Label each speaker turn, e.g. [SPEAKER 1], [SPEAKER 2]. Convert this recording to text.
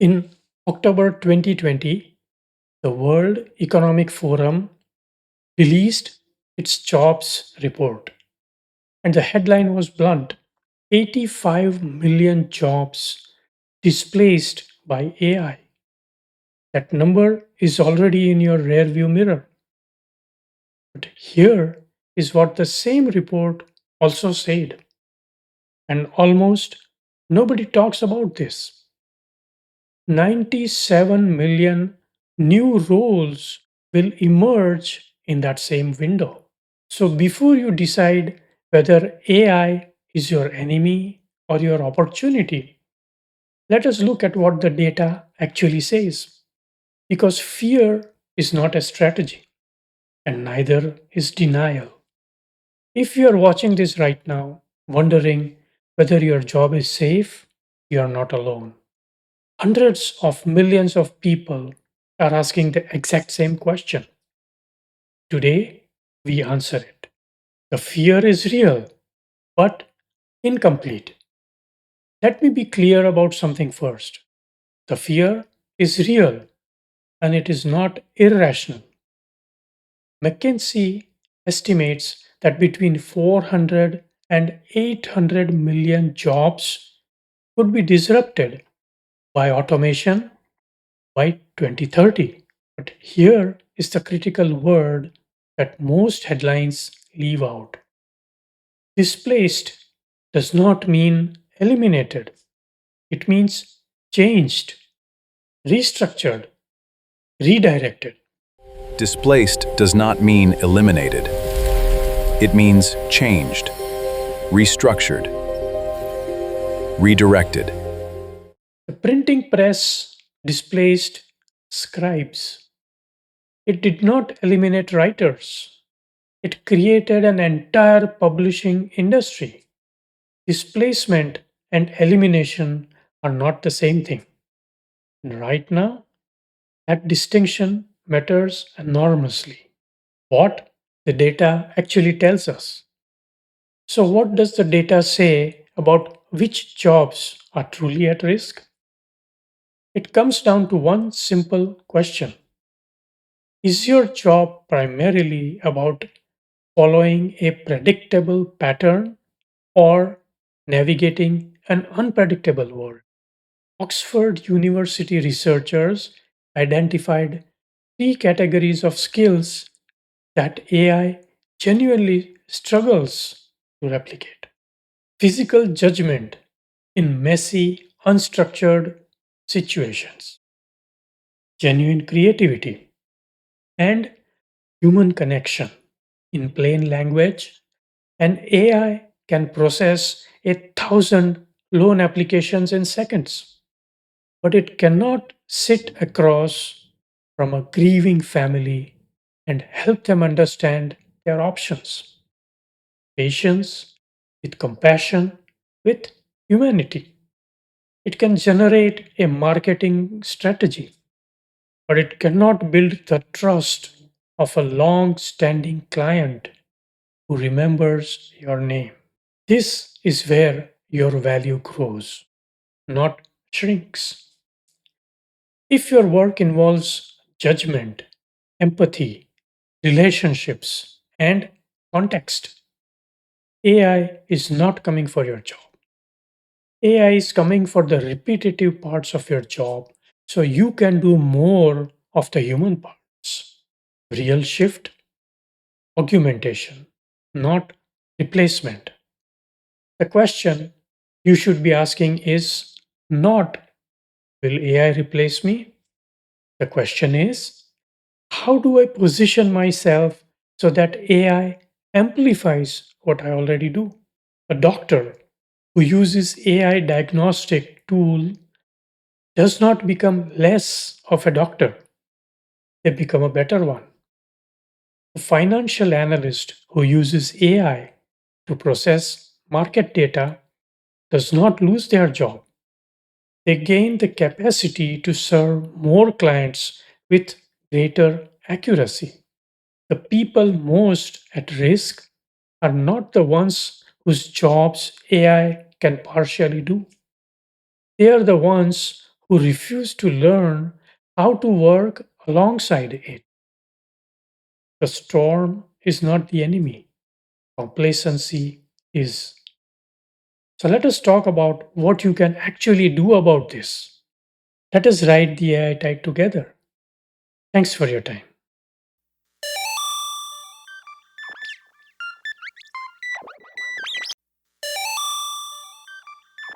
[SPEAKER 1] In October 2020, the World Economic Forum released its jobs report, and the headline was blunt: 85 million jobs displaced by AI. That number is already in your rearview mirror. But here is what the same report also said, and almost nobody talks about this: 97 million new roles will emerge in that same window. So before you decide whether AI is your enemy or your opportunity, let us look at what the data actually says. Because fear is not a strategy, and neither is denial. If you are watching this right now, wondering whether your job is safe, you are not alone. Hundreds of millions of people are asking the exact same question. Today, we answer it. The fear is real, but incomplete. Let me be clear about something first. The fear is real and it is not irrational. McKinsey estimates that between 400 and 800 million jobs could be disrupted by automation by 2030. But here is the critical word that most headlines leave out. Displaced does not mean eliminated, it means changed, restructured, redirected.
[SPEAKER 2] Displaced does not mean eliminated. It means changed, restructured, redirected.
[SPEAKER 1] The printing press displaced scribes. It did not eliminate writers, it created an entire publishing industry. Displacement and elimination are not the same thing. And right now, that distinction matters enormously. What the data actually tells us. So, what does the data say about which jobs are truly at risk? It comes down to one simple question: is your job primarily about following a predictable pattern or navigating an unpredictable world? Oxford University researchers identified three categories of skills that AI genuinely struggles to replicate: physical judgment in messy, unstructured situations, genuine creativity, and human connection in plain language. An AI can process 1,000 loan applications in seconds, but it cannot sit across from a grieving family and help them understand their options. Patience with compassion, with humanity. It can generate a marketing strategy, but it cannot build the trust of a long standing client who remembers your name. This is where your value grows, not shrinks. If your work involves judgment, empathy, relationships, and context, AI is not coming for your job. AI is coming for the repetitive parts of your job so you can do more of the human parts. Real shift, augmentation, not replacement. The question you should be asking is not, will AI replace me? The question is, how do I position myself so that AI amplifies what I already do? A doctor who uses AI diagnostic tool does not become less of a doctor, they become a better one. A financial analyst who uses AI to process market data does not lose their job. They gain the capacity to serve more clients with greater accuracy. The people most at risk are not the ones whose jobs AI can partially do. They are the ones who refuse to learn how to work alongside it. The storm is not the enemy, complacency is. So let us talk about what you can actually do about this. Let us write the AI tide together. Thanks for your time.